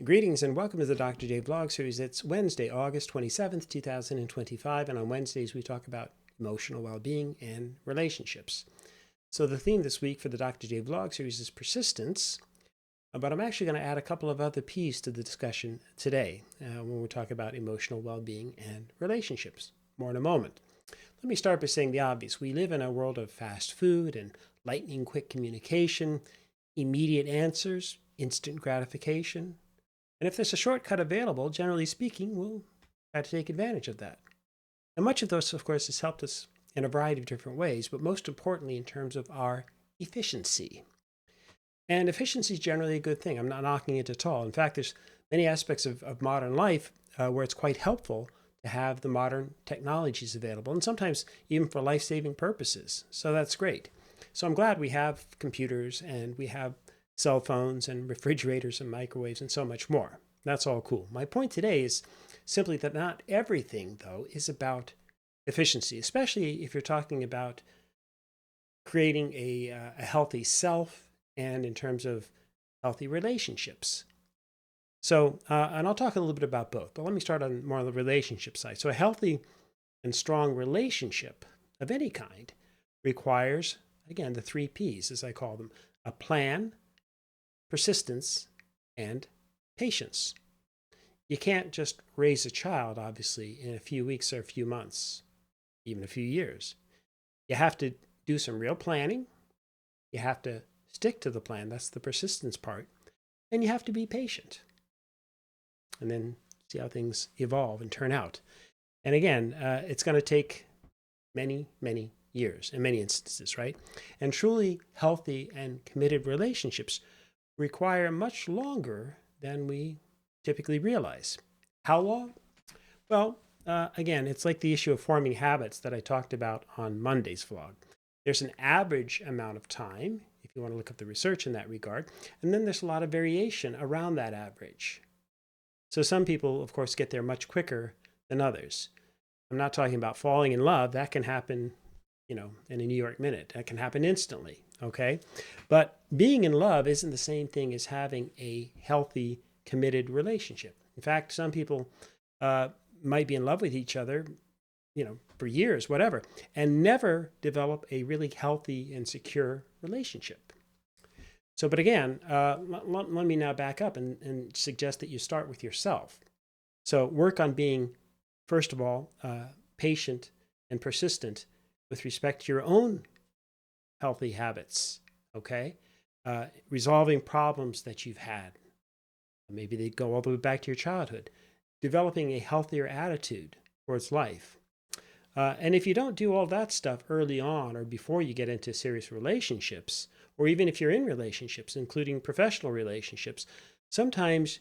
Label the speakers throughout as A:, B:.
A: Greetings and welcome to the Dr. J Vlog Series. It's Wednesday, August 27th, 2025, and on Wednesdays we talk about emotional well-being and relationships. So the theme this week for the Dr. J Vlog Series is persistence, but I'm actually going to add a couple of other P's to the discussion today when we talk about emotional well-being and relationships. More in a moment. Let me start by saying the obvious. We live in a world of fast food and lightning quick communication, immediate answers, instant gratification. And if there's a shortcut available, generally speaking, we'll try to take advantage of that. And much of this, of course, has helped us in a variety of different ways, but most importantly in terms of our efficiency. And efficiency is generally a good thing. I'm not knocking it at all. In fact, there's many aspects of modern life where it's quite helpful to have the modern technologies available, and sometimes even for life-saving purposes. So that's great. So I'm glad we have computers and we have cell phones and refrigerators and microwaves and so much more. That's all cool. My point today is simply that not everything, though, is about efficiency, especially if you're talking about creating a healthy self and in terms of healthy relationships. So, and I'll talk a little bit about both, but let me start on more on the relationship side. So a healthy and strong relationship of any kind requires, again, the three P's, as I call them: a plan, persistence, and patience. You can't just raise a child, obviously, in a few weeks or a few months, even a few years. You have to do some real planning. You have to stick to the plan. That's the persistence part. And you have to be patient. And then see how things evolve and turn out. And again, it's going to take many, many years in many instances, right? And truly healthy and committed relationships require much longer than we typically realize. How long? Well, again, it's like the issue of forming habits that I talked about on Monday's vlog. There's an average amount of time, if you want to look up the research in that regard, and then there's a lot of variation around that average. So some people, of course, get there much quicker than others. I'm not talking about falling in love. That can happen, in a New York minute. That can happen instantly. Okay. But being in love isn't the same thing as having a healthy, committed relationship. In fact, some people might be in love with each other, for years, whatever, and never develop a really healthy and secure relationship. So, but again, let me now back up and suggest that you start with yourself. So work on being, first of all, patient and persistent with respect to your own healthy habits, okay? Resolving problems that you've had. Maybe they go all the way back to your childhood. Developing a healthier attitude towards life. And if you don't do all that stuff early on or before you get into serious relationships, or even if you're in relationships, including professional relationships, sometimes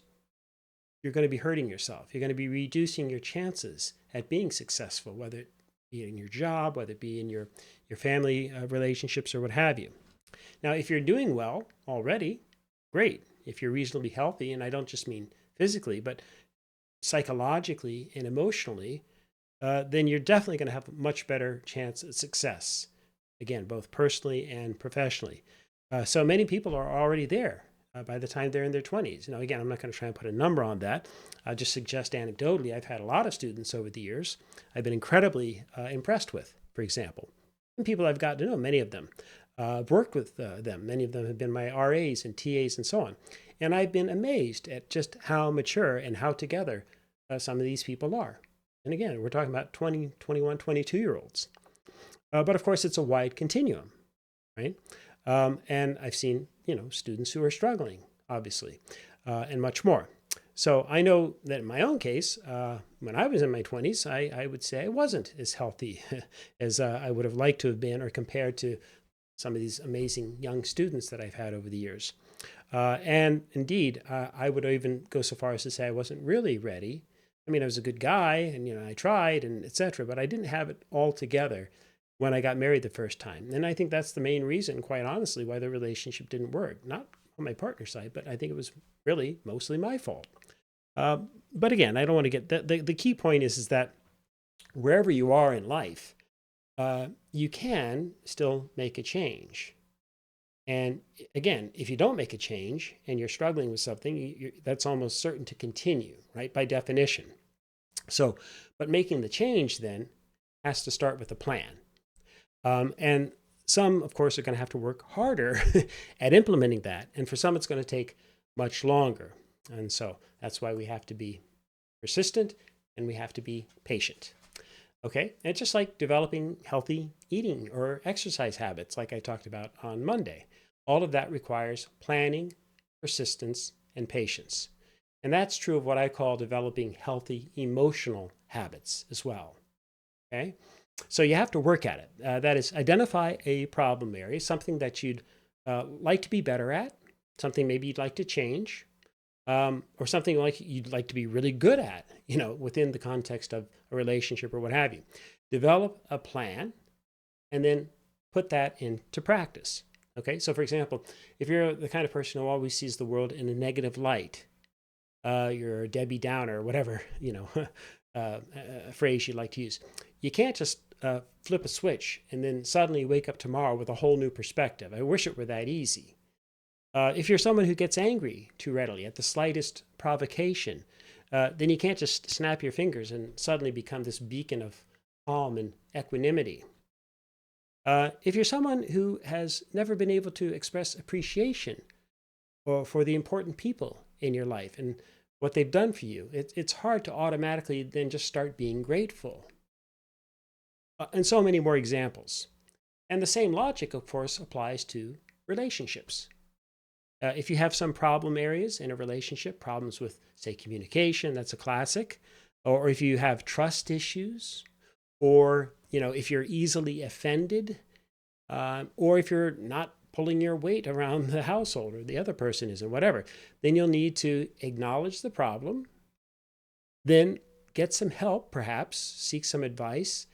A: you're going to be hurting yourself. You're going to be reducing your chances at being successful, whether it be in your job, whether it be in your family relationships or what have you. Now, if you're doing well already, great. If you're reasonably healthy, and I don't just mean physically, but psychologically and emotionally, then you're definitely going to have a much better chance at success. Again, both personally and professionally. So many people are already there by the time they're in their 20s. Again, I'm not going to try and put a number on that. I'll just suggest anecdotally, I've had a lot of students over the years I've been incredibly impressed with, for example. And people I've gotten to know, many of them. I've worked with them. Many of them have been my RAs and TAs and so on. And I've been amazed at just how mature and how together some of these people are. And again, we're talking about 20, 21, 22-year-olds. But of course, it's a wide continuum, right? And I've seen, students who are struggling, obviously, and much more. So I know that in my own case, when I was in my 20s, I would say I wasn't as healthy as I would have liked to have been, or compared to some of these amazing young students that I've had over the years. And indeed, I would even go so far as to say I wasn't really ready. I mean, I was a good guy and, I tried and et cetera, but I didn't have it all together when I got married the first time. And I think that's the main reason, quite honestly, why the relationship didn't work. Not on my partner's side, but I think it was really mostly my fault. But again, I don't want to get the key point is that wherever you are in life, you can still make a change. And again, if you don't make a change and you're struggling with something, that's almost certain to continue, right? By definition. So, but making the change then has to start with a plan. And some, of course, are going to have to work harder at implementing that. And for some, it's going to take much longer. And so that's why we have to be persistent and we have to be patient. Okay, and it's just like developing healthy eating or exercise habits, like I talked about on Monday. All of that requires planning, persistence, and patience. And that's true of what I call developing healthy emotional habits as well. Okay, so you have to work at it. That is, identify a problem area, something that you'd like to be better at, something maybe you'd like to change, or something like you'd like to be really good at, within the context of a relationship or what have you. Develop a plan and then put that into practice. Okay, so for example, if you're the kind of person who always sees the world in a negative light, you're a Debbie Downer or whatever, a phrase you'd like to use. You can't just flip a switch and then suddenly wake up tomorrow with a whole new perspective. I wish it were that easy. If you're someone who gets angry too readily at the slightest provocation, then you can't just snap your fingers and suddenly become this beacon of calm and equanimity. If you're someone who has never been able to express appreciation for the important people in your life and what they've done for you, it's hard to automatically then just start being grateful. And so many more examples. And the same logic, of course, applies to relationships. If you have some problem areas in a relationship, problems with, say, communication, that's a classic, or if you have trust issues, or if you're easily offended, or if you're not pulling your weight around the household or the other person isn't, whatever, then you'll need to acknowledge the problem, then get some help, perhaps seek some advice,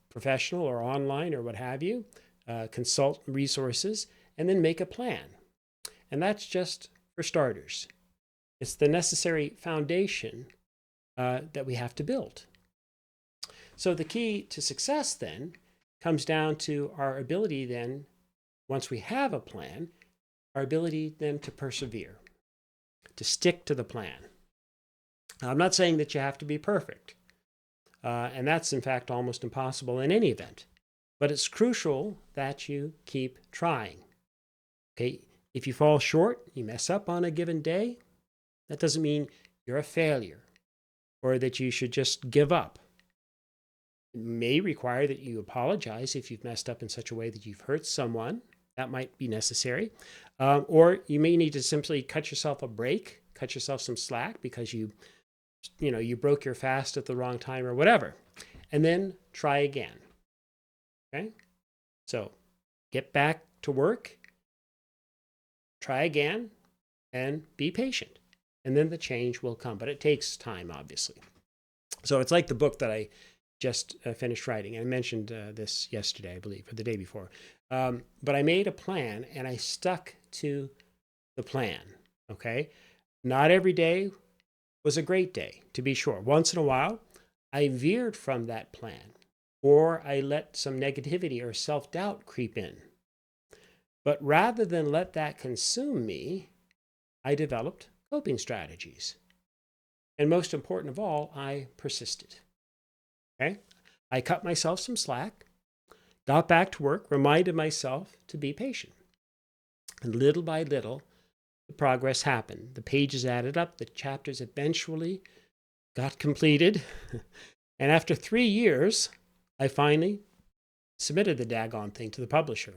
A: professional or online or what have you, consult resources, and then make a plan. And that's just for starters. It's the necessary foundation that we have to build. So the key to success then comes down to our ability then, once we have a plan, our ability then to persevere, to stick to the plan. Now, I'm not saying that you have to be perfect. And that's in fact almost impossible in any event. But it's crucial that you keep trying. Okay, if you fall short, you mess up on a given day, that doesn't mean you're a failure or that you should just give up. It may require that you apologize if you've messed up in such a way that you've hurt someone. That might be necessary. Or you may need to simply cut yourself a break, cut yourself some slack because you broke your fast at the wrong time or whatever. And then try again. Okay? So get back to work, try again, and be patient. And then the change will come. But it takes time, obviously. So it's like the book that I just finished writing. I mentioned this yesterday, I believe, or the day before. But I made a plan and I stuck to the plan. Okay? Not every day was a great day, to be sure. Once in a while, I veered from that plan, or I let some negativity or self-doubt creep in. But rather than let that consume me, I developed coping strategies. And most important of all, I persisted. Okay? I cut myself some slack, got back to work, reminded myself to be patient. And little by little, the progress happened. The pages added up, the chapters eventually got completed. And after 3 years, I finally submitted the daggone thing to the publisher.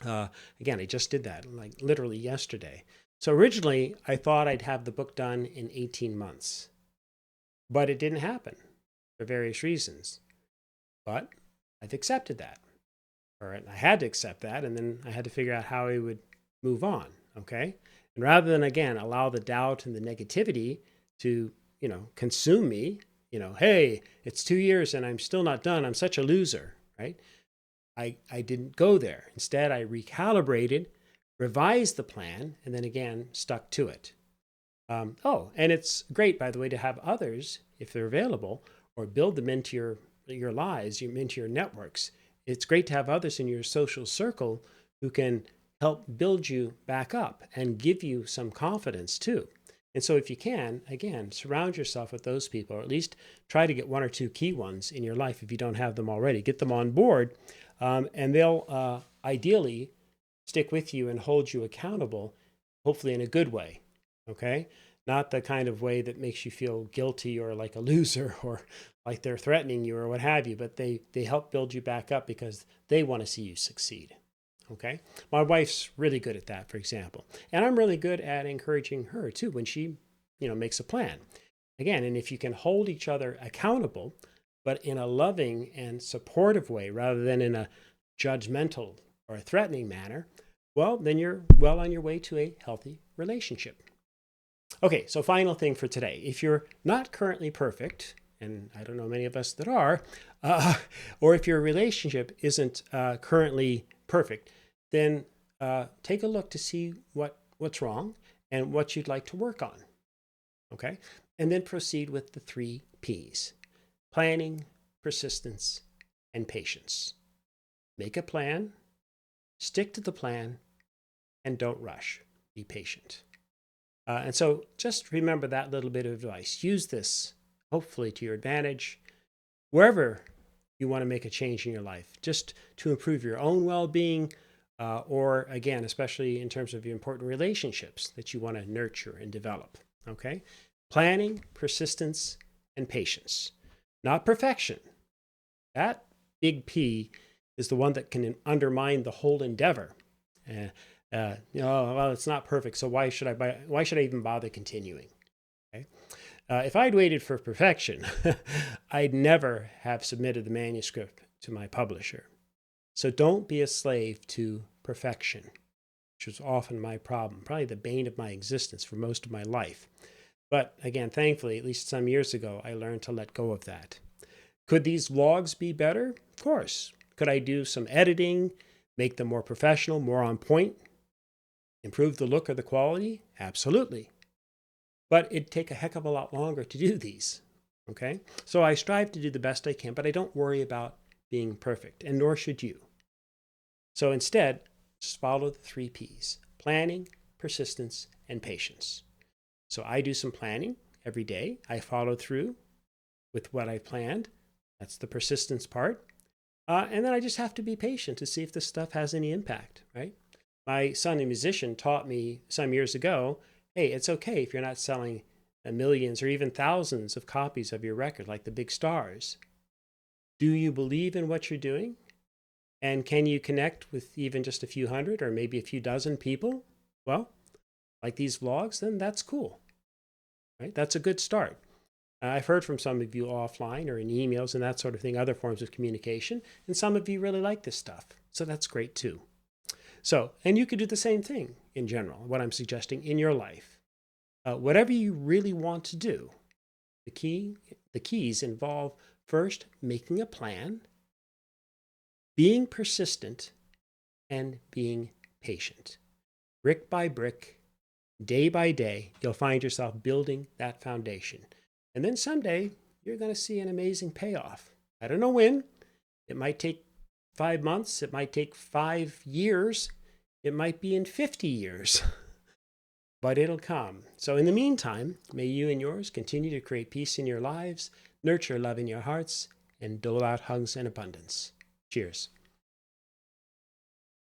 A: Again, I just did that, like literally yesterday. So originally, I thought I'd have the book done in 18 months. But it didn't happen for various reasons. But I've accepted that. Or I had to accept that, and then I had to figure out how I would move on. Okay. And rather than, again, allow the doubt and the negativity to, consume me, hey, it's 2 years and I'm still not done. I'm such a loser, right? I didn't go there. Instead, I recalibrated, revised the plan, and then again, stuck to it. And it's great, by the way, to have others, if they're available, or build them into your lives, into your networks. It's great to have others in your social circle who can help build you back up and give you some confidence too. And so if you can, again, surround yourself with those people, or at least try to get one or two key ones in your life if you don't have them already. Get them on board, and they'll ideally stick with you and hold you accountable, hopefully in a good way, okay? Not the kind of way that makes you feel guilty or like a loser or like they're threatening you or what have you, but they help build you back up because they want to see you succeed. Okay. My wife's really good at that, for example. And I'm really good at encouraging her too when she, makes a plan. Again, and if you can hold each other accountable, but in a loving and supportive way rather than in a judgmental or a threatening manner, well, then you're well on your way to a healthy relationship. Okay, so final thing for today. If you're not currently perfect, and I don't know many of us that are, or if your relationship isn't currently perfect, then take a look to see what's wrong and what you'd like to work on. Okay? And then proceed with the 3 P's: planning, persistence, and patience. Make a plan, stick to the plan, and don't rush. Be patient. And so just remember that little bit of advice. Use this, hopefully, to your advantage wherever you want to make a change in your life, just to improve your own well-being, or again, especially in terms of your important relationships that you want to nurture and develop. Okay? Planning, persistence, and patience. Not perfection. That big P is the one that can undermine the whole endeavor. Well, it's not perfect, so why should I even bother continuing? Okay? If I'd waited for perfection, I'd never have submitted the manuscript to my publisher. So don't be a slave to perfection, which was often my problem, probably the bane of my existence for most of my life. But again, thankfully, at least some years ago, I learned to let go of that. Could these vlogs be better? Of course. Could I do some editing, make them more professional, more on point, improve the look or the quality? Absolutely. But it'd take a heck of a lot longer to do these. Okay? So I strive to do the best I can, but I don't worry about being perfect, and nor should you. So instead, just follow the 3 P's: planning, persistence, and patience. So I do some planning every day. I follow through with what I planned. That's the persistence part. And then I just have to be patient to see if this stuff has any impact, right? My son, a musician, taught me some years ago, hey, it's okay if you're not selling millions or even thousands of copies of your record like the big stars. Do you believe in what you're doing? And can you connect with even just a few hundred or maybe a few dozen people? Well, like these vlogs, then that's cool, right? That's a good start. I've heard from some of you offline or in emails and that sort of thing, other forms of communication, and some of you really like this stuff. So that's great too. So, and you could do the same thing in general, what I'm suggesting in your life. Whatever you really want to do, the keys involve first making a plan, being persistent, and being patient. Brick by brick, day by day, you'll find yourself building that foundation. And then someday, you're going to see an amazing payoff. I don't know when. It might take 5 months. It might take 5 years. It might be in 50 years. But it'll come. So in the meantime, may you and yours continue to create peace in your lives, nurture love in your hearts, and dole out hugs in abundance. Cheers.